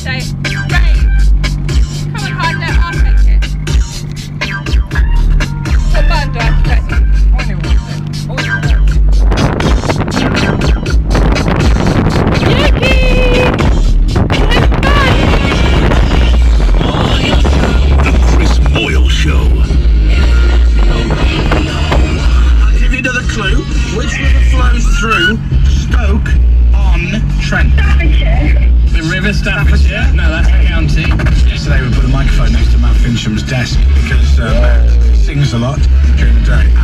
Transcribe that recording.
Say, Ray, come and hide there, I'll take it. What button do I have to press? The Chris Moyle Show. I'll give you another clue. Which river flows through Stoke-on-Trent? Staffordshire. The River Staffordshire? No, that's the county. Yesterday we put a microphone next to Matt Fincham's desk because Matt sings a lot during the day.